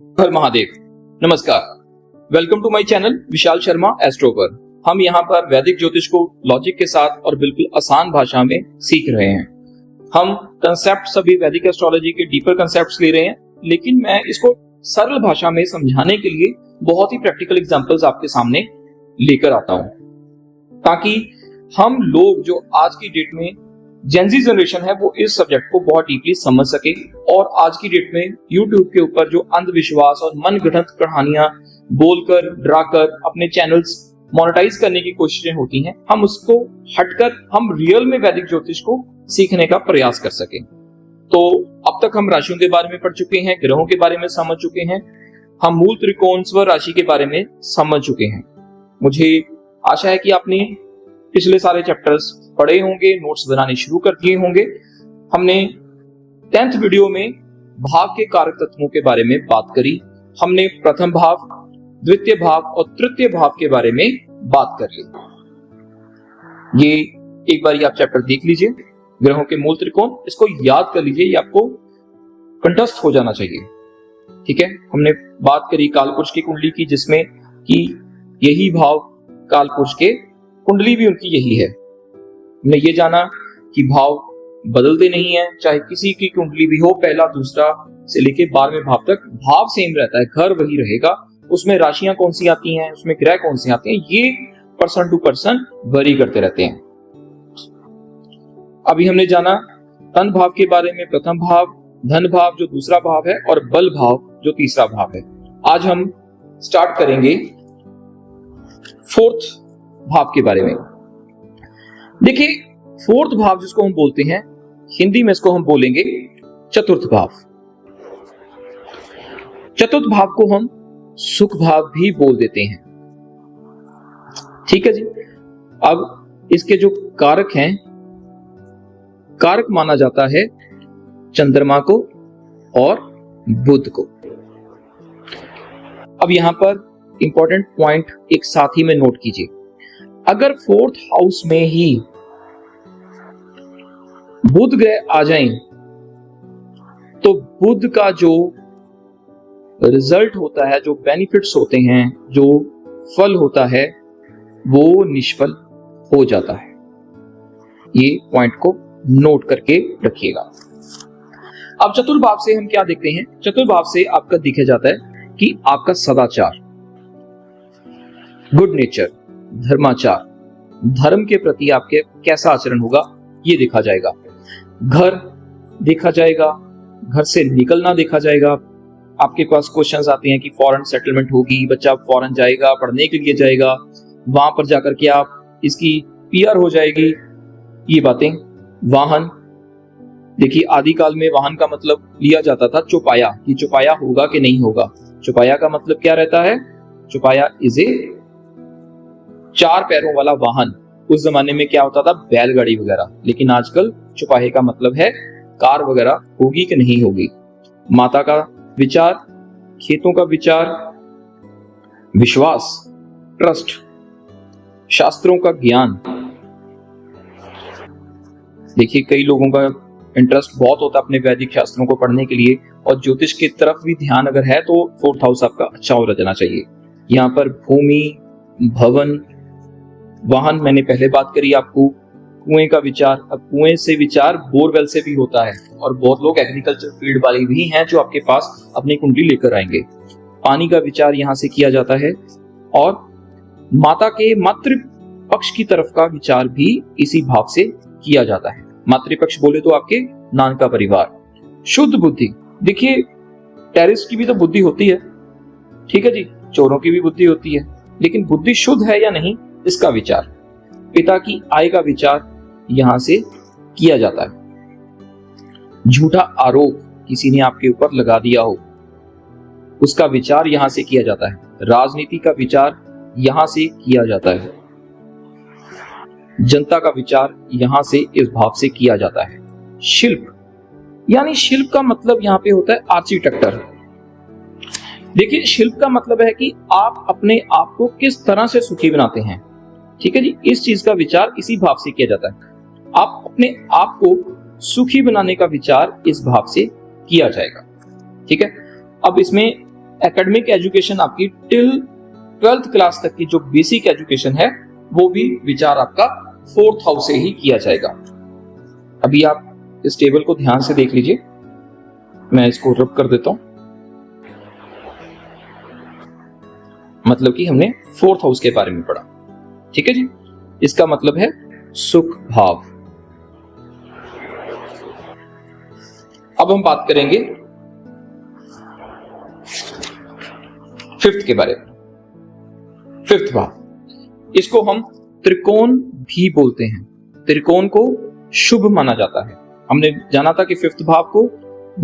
हर महादेव। नमस्कार, welcome to my channel Vishal Sharma astro पर। हम यहाँ पर वैदिक ज्योतिष को लॉजिक के साथ और बिल्कुल आसान भाषा में सीख रहे हैं। हम कंसेप्ट सभी वैदिक एस्ट्रोलॉजी के डीपर कंसेप्ट्स ले रहे हैं, लेकिन मैं इसको सरल भाषा में समझाने के लिए बहुत ही प्रैक्टिकल एग्जांपल्स आपके सामने लेकर आता हूं, ताकि हम लोग जो आज की डेट में जेनजी जनरेशन है वो इस सब्जेक्ट को बहुत डीपली समझ सके और आज की डेट में यूट्यूब के ऊपर जो अंधविश्वास और मनगढ़ंत कहानियां बोलकर डराकर अपने चैनल्स मोनेटाइज करने की कोशिशें होती हैं, हम उसको हटकर हम रियल में वैदिक ज्योतिष को सीखने का प्रयास कर सकें। तो अब तक हम राशियों के बारे में पढ़ चुके हैं, ग्रहों के बारे में समझ चुके हैं, हम मूल त्रिकोण स्व राशि के बारे में समझ चुके हैं। मुझे आशा है कि आपने पिछले सारे चैप्टर्स पढ़े होंगे, नोट्स बनाने शुरू कर दिए होंगे। हमने 10th वीडियो में भाव के कारक तत्वों के बारे में बात करी। हमने प्रथम भाव, द्वितीय भाव और तृतीय भाव के बारे में बात कर ली। ये एक बार आप चैप्टर देख लीजिए, ग्रहों के मूल त्रिकोण, इसको याद कर लीजिए, ये आपको कंठस्थ हो जाना चाहिए। ठीक है, हमने बात करी कालपुरुष की कुंडली की, जिसमें कि यही भाव कालपुरुष के कुंडली भी उनकी यही है। हमने ये जाना कि भाव बदलते नहीं है, चाहे किसी की कुंडली भी हो, पहला दूसरा से लेके 12वें भाव तक भाव सेम रहता है, घर वही रहेगा। उसमें राशियां कौन सी आती हैं, उसमें ग्रह कौन से आते हैं, ये पर्सन टू पर्सन वरी करते रहते हैं। अभी हमने जाना तन भाव के बारे में, प्रथम भाव, धन भाव जो दूसरा भाव है और बल भाव जो तीसरा भाव है। आज हम स्टार्ट करेंगे 4th भाव के बारे में। देखिए, 4th भाव जिसको हम बोलते हैं, हिंदी में इसको हम बोलेंगे चतुर्थ भाव। चतुर्थ भाव को हम सुख भाव भी बोल देते हैं। ठीक है जी। अब इसके जो कारक हैं, कारक माना जाता है चंद्रमा को और बुध को। अब यहां पर इंपॉर्टेंट पॉइंट एक साथ ही में नोट कीजिए। अगर 4th हाउस में ही बुध ग्रह आ जाएं, तो बुध का जो रिजल्ट होता है, जो बेनिफिट्स होते हैं, जो फल होता है, वो निष्फल हो जाता है। ये पॉइंट को नोट करके रखिएगा। अब चतुर्भाव से हम क्या देखते हैं? चतुर्भाव से आपका दिखे जाता है कि आपका सदाचार, गुड नेचर, धर्माचार, धर्म के प्रति आपके कैसा आचरण होगा, ये देखा जाएगा। घर देखा जाएगा, घर से निकलना देखा जाएगा। आपके पास क्वेश्चंस आते हैं कि फॉरेन सेटलमेंट होगी, बच्चा फॉरेन जाएगा, पढ़ने के लिए जाएगा, वहां पर जाकर के आप इसकी पीआर हो जाएगी, ये बातें। वाहन, देखिए आदिकाल में वाहन का मतलब लिया जाता था चौपाया, कि चौपाया होगा कि नहीं होगा। चौपाया का मतलब क्या रहता है? चौपाया इज ए 4 पैरों वाला वाहन। उस जमाने में क्या होता था? बैलगाड़ी वगैरह। लेकिन आजकल चौपाहे का मतलब है कार वगैरह होगी कि नहीं होगी। माता का विचार, खेतों का विचार, विश्वास, ट्रस्ट, शास्त्रों का ज्ञान। देखिए, कई लोगों का इंटरेस्ट बहुत होता है अपने वैदिक शास्त्रों को पढ़ने के लिए, और ज्योतिष की तरफ भी ध्यान अगर है तो 4th हाउस आपका अच्छा हो जाना चाहिए। यहाँ पर भूमि, भवन, वाहन, मैंने पहले बात करी आपको। कुएं का विचार, अब कुएं से विचार बोरवेल से भी होता है, और बहुत लोग एग्रीकल्चर फील्ड वाले भी हैं जो आपके पास अपनी कुंडली लेकर आएंगे। पानी का विचार यहां से किया जाता है, और माता के मातृ पक्ष की तरफ का विचार भी इसी भाव से किया जाता है। मातृपक्ष बोले तो आपके नानका परिवार। शुद्ध बुद्धि, देखिए टेररिस्ट की भी तो बुद्धि होती है, ठीक है जी, चोरों की भी बुद्धि होती है, लेकिन बुद्धि शुद्ध है या नहीं, इसका विचार। पिता की आय का विचार यहां से किया जाता है। झूठा आरोप किसी ने आपके ऊपर लगा दिया हो, उसका विचार यहां से किया जाता है। राजनीति का विचार यहां से किया जाता है। जनता का विचार यहां से इस भाव से किया जाता है। शिल्प, यानी शिल्प का मतलब यहां पे होता है आर्किटेक्टर। देखिए, शिल्प का मतलब है कि आप अपने आप को किस तरह से सुखी बनाते हैं। ठीक है जी, इस चीज का विचार इसी भाव से किया जाता है। आप अपने आप को सुखी बनाने का विचार इस भाव से किया जाएगा। ठीक है, अब इसमें एकेडमिक एजुकेशन आपकी टिल 12th क्लास तक की जो बेसिक एजुकेशन है वो भी विचार आपका 4th हाउस से ही किया जाएगा। अभी आप इस टेबल को ध्यान से देख लीजिए, मैं इसको रब कर देता हूं। मतलब कि हमने 4th हाउस के बारे में पढ़ा, ठीक है जी। इसका मतलब है सुख भाव। अब हम बात करेंगे 5th के बारे में। 5th भाव, इसको हम त्रिकोण भी बोलते हैं। त्रिकोण को शुभ माना जाता है। हमने जाना था कि 5th भाव को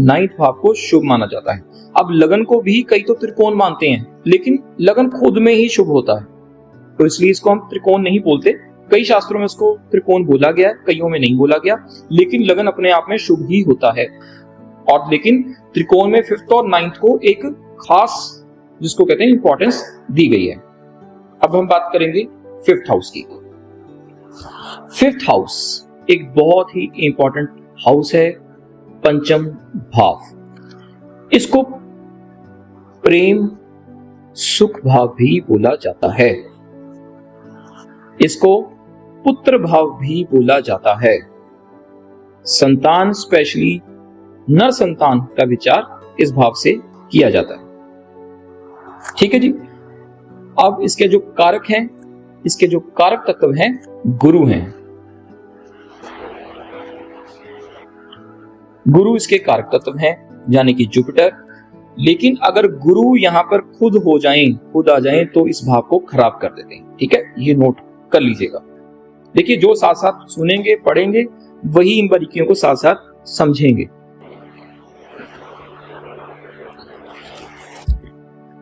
9th भाव को शुभ माना जाता है। अब लगन को भी कई तो त्रिकोण मानते हैं, लेकिन लगन खुद में ही शुभ होता है, तो इसलिए इसको हम त्रिकोण नहीं बोलते। कई शास्त्रों में इसको त्रिकोण बोला गया है, कईयों में नहीं बोला गया, लेकिन लगन अपने आप में शुभ ही होता है। और लेकिन त्रिकोण में 5th और 9th को एक खास, जिसको कहते हैं, इंपॉर्टेंस दी गई है। अब हम बात करेंगे 5th हाउस की। 5th हाउस एक बहुत ही इंपॉर्टेंट हाउस है, पंचम भाव। इसको प्रेम सुख भाव भी बोला जाता है। इसको पुत्र भाव भी बोला जाता है। संतान, स्पेशली नर संतान का विचार इस भाव से किया जाता है, ठीक है जी। अब इसके जो कारक हैं, इसके जो कारक तत्व हैं, गुरु हैं। गुरु इसके कारक तत्व हैं, यानी कि जुपिटर। लेकिन अगर गुरु यहां पर खुद आ जाएं तो इस भाव को खराब कर देते हैं, ठीक है, ये नोट कर लीजिएगा। देखिए, जो साथ साथ सुनेंगे पढ़ेंगे वही इन बारीकियों को साथ साथ समझेंगे।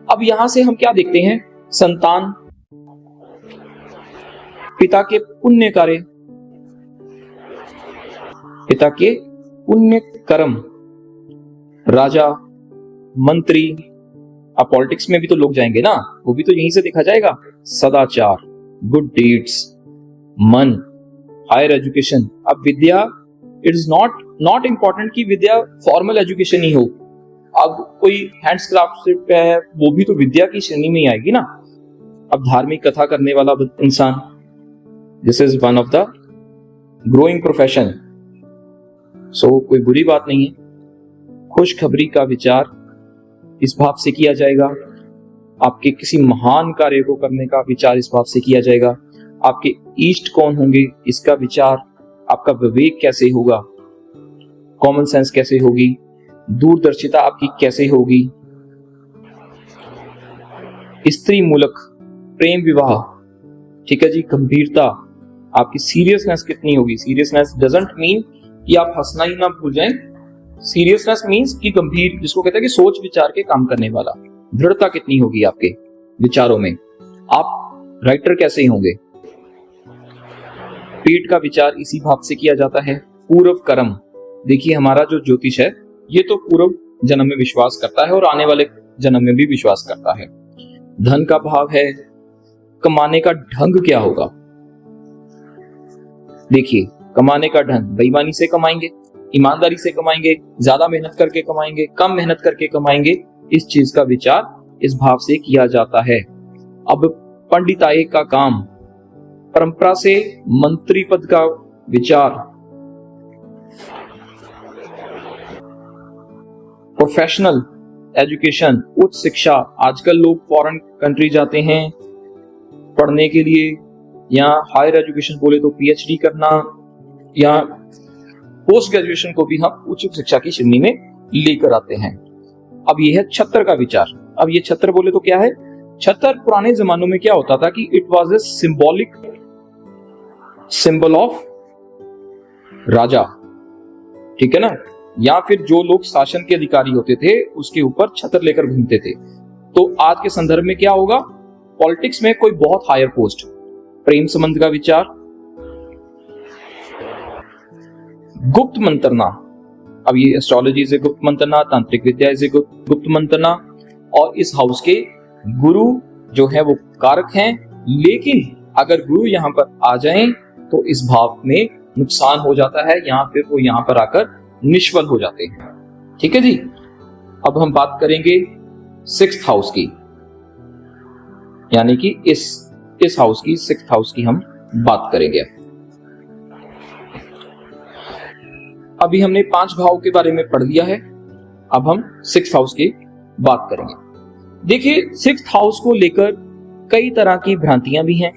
अब यहां से हम क्या देखते हैं, संतान, पिता के पुण्य कार्य, पिता के पुण्य कर्म, राजा, मंत्री। अब पॉलिटिक्स में भी तो लोग जाएंगे ना, वो भी तो यहीं से देखा जाएगा। सदाचार, गुड डीड्स, मन, हायर एजुकेशन। अब विद्या, इट इज नॉट इंपॉर्टेंट कि विद्या फॉर्मल एजुकेशन ही हो। अब कोई हैंड्सक्राफ्ट पे है, वो भी तो विद्या की श्रेणी में ही आएगी ना। अब धार्मिक कथा करने वाला इंसान, this is one of the growing profession, so कोई बुरी बात नहीं है। खुशखबरी का विचार इस भाव से किया जाएगा। आपके किसी महान कार्य को करने का विचार इस भाव से किया जाएगा। आपके इष्ट कौन होंगे, इसका विचार, आपका विवेक कैसे होगा, कॉमन सेंस कैसे होगी, दूरदर्शिता आपकी कैसे होगी, स्त्री मूलक प्रेम विवाह, ठीक है जी, गंभीरता, आपकी सीरियसनेस कितनी होगी। सीरियसनेस डजंट मीन कि आप हंसना ही ना भूल जाएं। सीरियसनेस मीन्स कि गंभीर, जिसको कहते हैं कि सोच विचार के काम करने वाला। दृढ़ता कितनी होगी आपके विचारों में, आप राइटर कैसे होंगे। पेट का विचार इसी भाव से किया जाता है। पूर्व कर्म, देखिए हमारा जो ज्योतिष है ये तो पूर्व जन्म में विश्वास करता है और आने वाले जन्म में भी विश्वास करता है। धन का भाव है, कमाने का ढंग क्या होगा। देखिए, कमाने का ढंग, बेईमानी से कमाएंगे, ईमानदारी से कमाएंगे, ज्यादा मेहनत करके कमाएंगे, कम मेहनत करके कमाएंगे, इस चीज का विचार इस भाव से किया जाता है। अब पंडिताई का काम, परंपरा से मंत्री पद का विचार, प्रोफेशनल एजुकेशन, उच्च शिक्षा। आजकल लोग फॉरेन कंट्री जाते हैं पढ़ने के लिए, या हायर एजुकेशन बोले तो पीएचडी करना, या पोस्ट ग्रेजुएशन को भी हम उच्च शिक्षा की श्रेणी में लेकर आते हैं। अब यह है छत्र का विचार। अब ये छत्र बोले तो क्या है, छत्र पुराने जमानों में क्या होता था कि it was a symbolic symbol of raja, ठीक है ना, या फिर जो लोग शासन के अधिकारी होते थे उसके ऊपर छत्र लेकर घूमते थे। तो आज के संदर्भ में क्या होगा, पॉलिटिक्स में कोई बहुत हायर पोस्ट, प्रेम संबंध का विचार, गुप्त मंत्रना। अब ये एस्ट्रोलॉजी से गुप्त मंत्रना, तांत्रिक विद्या से गुप्त मंत्रना, और इस हाउस के गुरु जो है वो कारक हैं। लेकिन अगर गुरु यहां पर आ जाएं तो इस भाव में नुकसान हो जाता है, या फिर वो यहां पर आकर निष्फल हो जाते हैं, ठीक है जी। अब हम बात करेंगे सिक्स्थ हाउस की, यानी कि इस हाउस की, सिक्स्थ हाउस की हम बात करेंगे। अभी हमने 5 भाव के बारे में पढ़ लिया है, अब हम सिक्स्थ हाउस की बात करेंगे। देखिए, सिक्स्थ हाउस को लेकर कई तरह की भ्रांतियां भी हैं,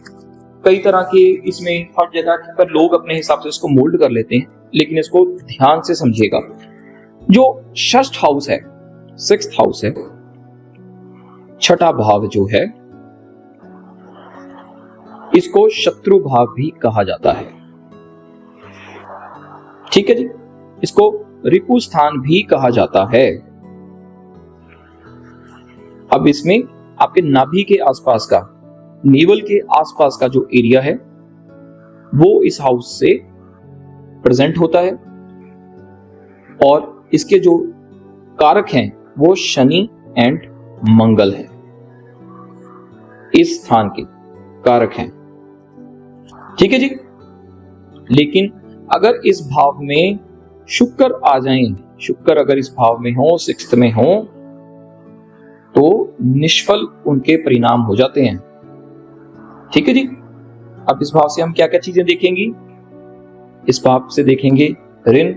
कई तरह के इसमें हर जगह पर लोग अपने हिसाब से इसको मोल्ड कर लेते हैं, लेकिन इसको ध्यान से समझिएगा। जो षष्ठ हाउस है, सिक्स्थ हाउस है, छठा भाव जो है, इसको शत्रु भाव भी कहा जाता है। ठीक है जी, इसको रिपु स्थान भी कहा जाता है। अब इसमें आपके नाभि के आसपास का, नेवल के आसपास का जो एरिया है वो इस हाउस से प्रेजेंट होता है, और इसके जो कारक हैं वो शनि एंड मंगल है, इस स्थान के कारक हैं। ठीक है जी। लेकिन अगर इस भाव में शुक्र आ जाएं, शुक्र अगर इस भाव में हो, सिक्स्थ में हो, तो निष्फल उनके परिणाम हो जाते हैं। ठीक है जी। अब इस भाव से हम क्या क्या चीजें देखेंगी? इस भाव से देखेंगे ऋण,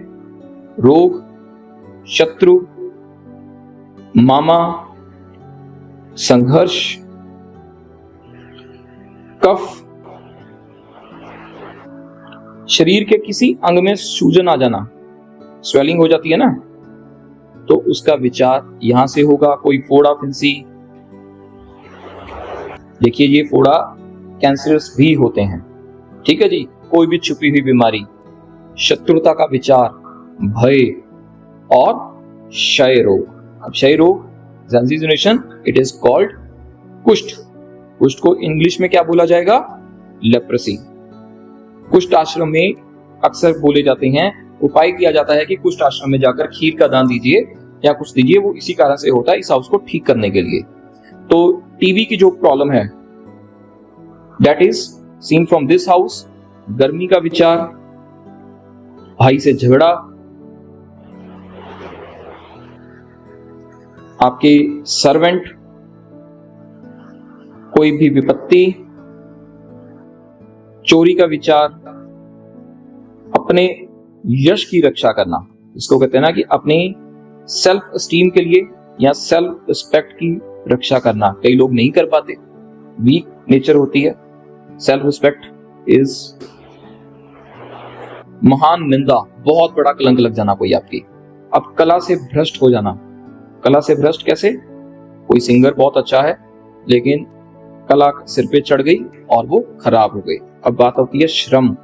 रोग, शत्रु, मामा, संघर्ष, कफ, शरीर के किसी अंग में सूजन आ जाना, स्वेलिंग हो जाती है ना, तो उसका विचार यहां से होगा। कोई फोड़ा फिंसी, देखिए ये फोड़ा कैंसरस भी होते हैं। ठीक है जी। कोई भी छुपी हुई बीमारी, शत्रुता का विचार, भय, और क्षय रोग। अब क्षय रोग, इट इज कॉल्ड कुष्ठ। कुष्ठ को इंग्लिश में क्या बोला जाएगा? लेप्रेसी। कुष्ठ आश्रम में अक्सर बोले जाते हैं, उपाय किया जाता है कि कुष्ठ आश्रम में जाकर खीर का दान दीजिए या कुछ दीजिए, वो इसी कारण से होता है, इस हाउस को ठीक करने के लिए। तो टीबी की जो प्रॉब्लम है, that is seen from this house. गर्मी का विचार, भाई से झगड़ा, आपके सर्वेंट, कोई भी विपत्ति, चोरी का विचार, अपने यश की रक्षा करना, इसको कहते हैं ना कि अपने सेल्फ एस्टीम के लिए या सेल्फ रिस्पेक्ट की रक्षा करना कई लोग नहीं कर पाते, वीक नेचर होती है। सेल्फ रिस्पेक्ट इज महान निंदा, बहुत बड़ा कलंक लग जाना कोई आपकी। अब कला से भ्रष्ट हो जाना। कला से भ्रष्ट कैसे? कोई सिंगर बहुत अच्छा है लेकिन कला सिर पे चढ़ गई और वो खराब हो गई। अब बात होती है श्रम।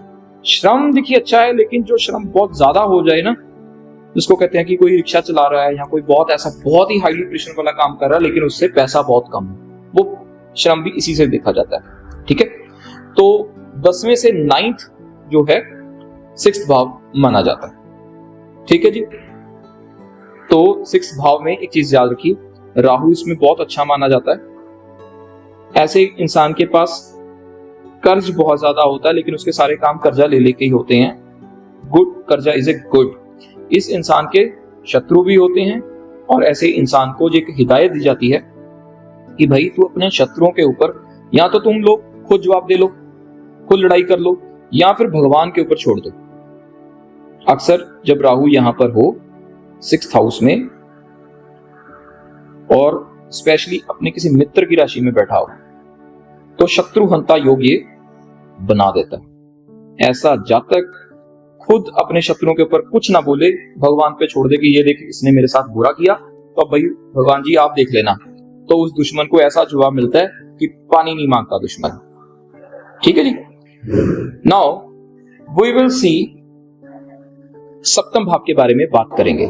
श्रम देखिए अच्छा है, लेकिन जो श्रम बहुत ज्यादा हो जाए ना, जिसको कहते हैं कि कोई रिक्शा चला रहा है या कोई बहुत ऐसा बहुत ही हाईली प्रेशर वाला काम कर रहा है लेकिन उससे पैसा बहुत कम है, वो श्रम भी इसी से देखा जाता है। ठीक है। तो 10वें से 9th जो है 6th भाव माना जाता है। ठीक है जी। तो 6th भाव में एक चीज याद रखिए, राहु इसमें बहुत अच्छा माना जाता है। ऐसे इंसान के पास कर्ज बहुत ज्यादा होता है लेकिन उसके सारे काम कर्जा ले लेके ही होते हैं। गुड कर्जा इज ए गुड। इस इंसान के शत्रु भी होते हैं, और ऐसे इंसान को जो एक हिदायत दी जाती है कि भाई तू अपने शत्रुओं के ऊपर या तो तुम लोग खुद जवाब दे लो, खुद लड़ाई कर लो, या फिर भगवान के ऊपर छोड़ दो। अक्सर जब राहु यहां पर हो 6th हाउस में, और स्पेशली अपने किसी मित्र की राशि में बैठा हो, तो शत्रुहंता योग ये बना देता है। ऐसा जातक खुद अपने शत्रुओं के ऊपर कुछ ना बोले, भगवान पे छोड़ दे कि ये देख इसने मेरे साथ बुरा किया, तो अब भाई भगवान जी आप देख लेना, तो उस दुश्मन को ऐसा जवाब मिलता है कि पानी नहीं मांगता दुश्मन। ठीक है जी। नाउ वी विल सी 7वें भाव के बारे में बात करेंगे।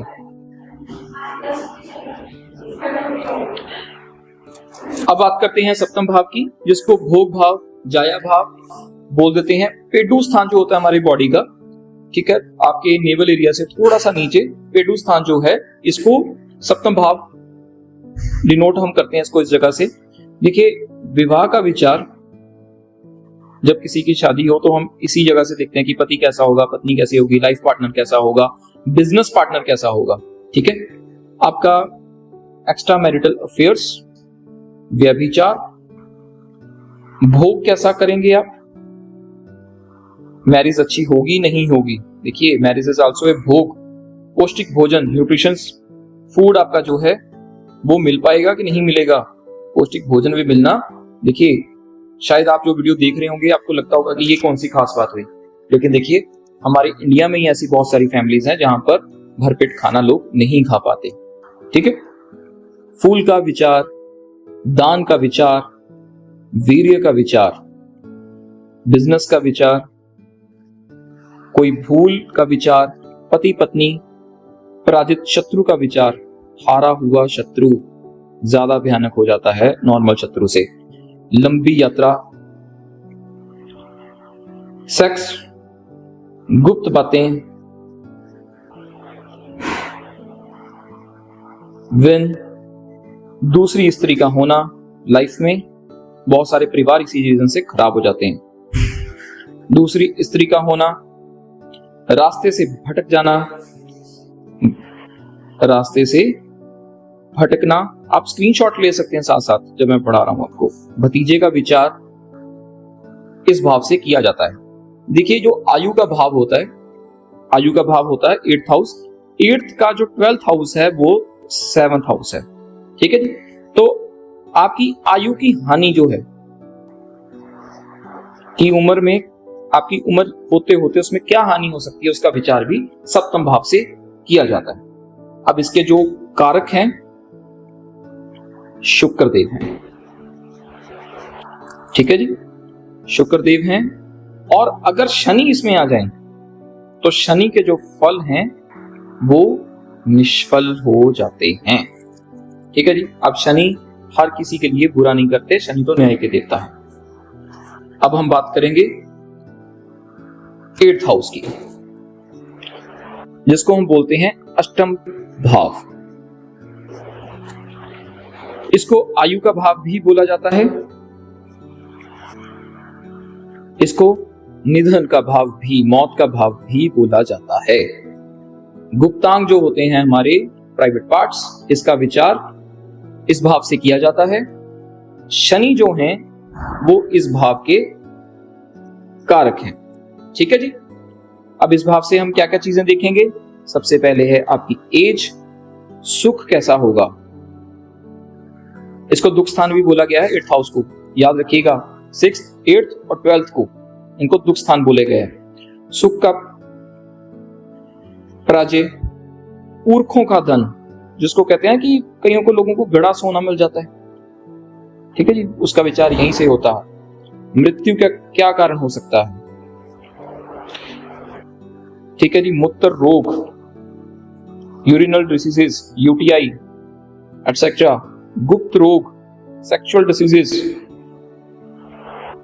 अब बात करते हैं 7वें भाव की, जिसको भोग भाव, जाया भाव बोल देते हैं। पेडू स्थान जो होता है हमारी बॉडी का, ठीक है, आपके नेवल एरिया से थोड़ा सा नीचे पेडू स्थान जो है, इसको 7वां भाव डिनोट हम करते हैं इसको इस जगह से। देखिए, विवाह का विचार जब किसी की शादी हो तो हम इसी जगह से देखते हैं कि पति कैसा होगा, पत्नी कैसी होगी, लाइफ पार्टनर कैसा होगा, बिजनेस पार्टनर कैसा होगा। ठीक है। आपका एक्स्ट्रा मैरिटल अफेयर्स, व्यभिचार, भोग कैसा करेंगे आप, मैरिज अच्छी होगी नहीं होगी। देखिए मैरिज इज आल्सो ए भोग, पौष्टिक भोजन, न्यूट्रिशंस फूड आपका जो है वो मिल पाएगा कि नहीं मिलेगा, पौष्टिक भोजन भी मिलना। देखिए शायद आप जो वीडियो देख रहे होंगे आपको लगता होगा कि ये कौन सी खास बात हुई, लेकिन देखिए हमारे इंडिया में ही ऐसी बहुत सारी फैमिलीज हैं जहां पर भरपेट खाना लोग नहीं खा पाते। ठीक है, फूल का विचार, दान का विचार, वीर्य का विचार, बिजनेस का विचार, कोई भूल का विचार, पति पत्नी, पराजित शत्रु का विचार। हारा हुआ शत्रु ज्यादा भयानक हो जाता है नॉर्मल शत्रु से। लंबी यात्रा, सेक्स, गुप्त बातें, विन, दूसरी स्त्री का होना लाइफ में, बहुत सारे परिवार इसी रीजन से खराब हो जाते हैं। दूसरी स्त्री का होना, रास्ते से भटक जाना, रास्ते से भटकना। आप स्क्रीनशॉट ले सकते हैं साथ साथ जब मैं पढ़ा रहा हूं आपको। भतीजे का विचार इस भाव से किया जाता है। देखिए जो आयु का भाव होता है, आयु का भाव होता है 8th हाउस, 8th का जो 12th हाउस है वो 7th हाउस है। ठीक है जी, तो आपकी आयु की हानि जो है कि उम्र में आपकी उम्र होते होते उसमें क्या हानि हो सकती है उसका विचार भी सप्तम भाव से किया जाता है। अब इसके जो कारक हैं शुक्रदेव हैं। ठीक है जी, शुक्रदेव हैं, और अगर शनि इसमें आ जाए तो शनि के जो फल हैं वो निष्फल हो जाते हैं। ठीक है जी, अब शनि हर किसी के लिए बुरा नहीं करते, शनि तो न्याय के देवता है। अब हम बात करेंगे 8th हाउस की, जिसको हम बोलते हैं अष्टम भाव। इसको आयु का भाव भी बोला जाता है, इसको निधन का भाव भी, मौत का भाव भी बोला जाता है। गुप्तांग जो होते हैं हमारे प्राइवेट पार्ट्स, इसका विचार इस भाव से किया जाता है। शनि जो हैं वो इस भाव के कारक हैं। ठीक है जी, अब इस भाव से हम क्या क्या चीजें देखेंगे। सबसे पहले है आपकी एज, सुख कैसा होगा। इसको दुख स्थान भी बोला गया है 8th हाउस को, याद रखिएगा। 6th, 8th और 12th को इनको दुख स्थान बोले गए हैं। सुख का पराजय, पुरखों का धन, जिसको कहते हैं कि कईयों को लोगों को गड़ा सोना मिल जाता है। ठीक है जी, उसका विचार यहीं से होता है। मृत्यु का क्या कारण हो सकता है। ठीक है जी, मूत्र रोग, यूरिनल डिसीजेस, यूटीआई एटसेट्रा, गुप्त रोग, सेक्सुअल डिसीजेस,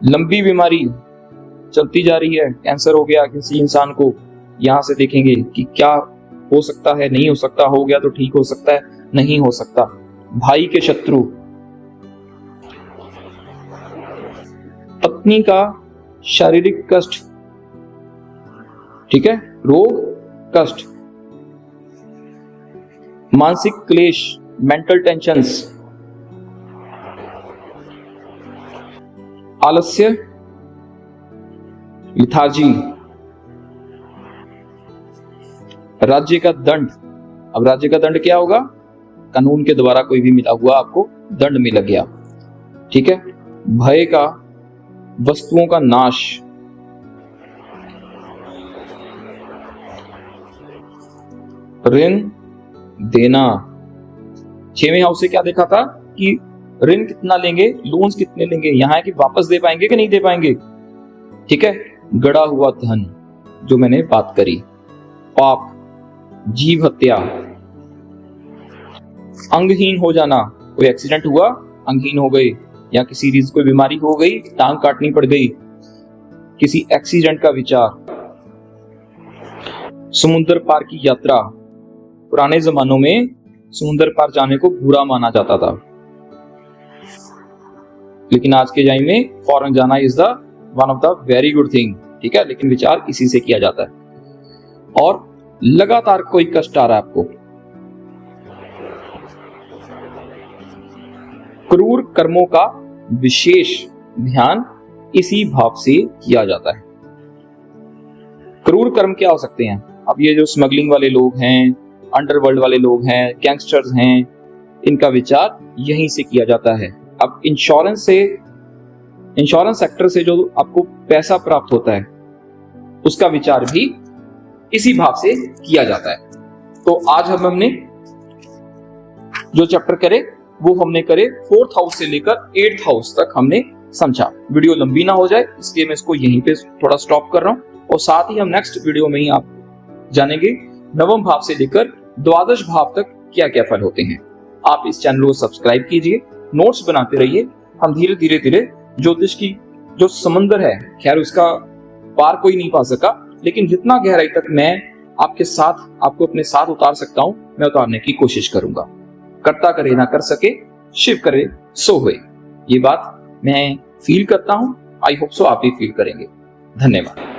लंबी बीमारी चलती जा रही है, कैंसर हो गया किसी इंसान को, यहां से देखेंगे कि क्या हो सकता है, नहीं हो सकता, हो गया तो ठीक हो सकता है, नहीं हो सकता। भाई के शत्रु, पत्नी का शारीरिक कष्ट, ठीक है, रोग, कष्ट, मानसिक क्लेश, मेंटल टेंशंस, आलस्य, लिथार्जी, राज्य का दंड। अब राज्य का दंड क्या होगा, कानून के द्वारा कोई भी मिला हुआ आपको दंड में लग गया। ठीक है, भय का, वस्तुओं का नाश, ऋण देना। 6वें हाउस से क्या देखा था कि ऋण कितना लेंगे, लोन्स कितने लेंगे, यहां है कि वापस दे पाएंगे कि नहीं दे पाएंगे। ठीक है, गड़ा हुआ धन जो मैंने बात करी, पाप, जीव हत्या, अंगहीन हो जाना, कोई एक्सीडेंट हुआ अंगहीन हो गए, या किसी रीजन कोई बीमारी हो गई, टांग काटनी पड़ गई, किसी एक्सीडेंट का विचार, समुद्र पार की यात्रा। पुराने जमानों में समुद्र पार जाने को बुरा माना जाता था, लेकिन आज के टाइम में फॉरेन जाना is the one of the very good thing. ठीक है, लेकिन विचार इसी से किया जाता है। और लगातार कोई कष्ट आ रहा है आपको, क्रूर कर्मों का विशेष ध्यान इसी भाव से किया जाता है। क्रूर कर्म क्या हो सकते हैं? अब ये जो स्मगलिंग वाले लोग हैं, अंडरवर्ल्ड वाले लोग हैं, गैंगस्टर्स हैं, इनका विचार यहीं से किया जाता है। अब इंश्योरेंस सेक्टर से जो आपको पैसा प्राप्त होता है उसका विचार भी इसी भाव से किया जाता है। तो आज हमने जो चैप्टर करे वो हमने करे 4th हाउस से लेकर 8th हाउस तक हमने समझा। वीडियो लंबी ना हो जाए इसलिए मैं इसको यहीं पे थोड़ा स्टॉप कर रहा हूं, और साथ ही हम नेक्स्ट वीडियो में ही आप जानेंगे 9वें भाव से लेकर 12वें भाव तक क्या क्या फल होते हैं। आप इस चैनल को सब्सक्राइब कीजिए, नोट्स बनाते रहिए। हम धीरे धीरे ज्योतिष की जो समंदर है, खैर उसका पार कोई नहीं पा सका, लेकिन जितना गहराई तक मैं आपको अपने साथ उतार सकता हूं, मैं उतारने की कोशिश करूंगा। करता करे ना कर सके, शिव करे सो होए। ये बात मैं फील करता हूं, आई होप सो आप भी फील करेंगे। धन्यवाद।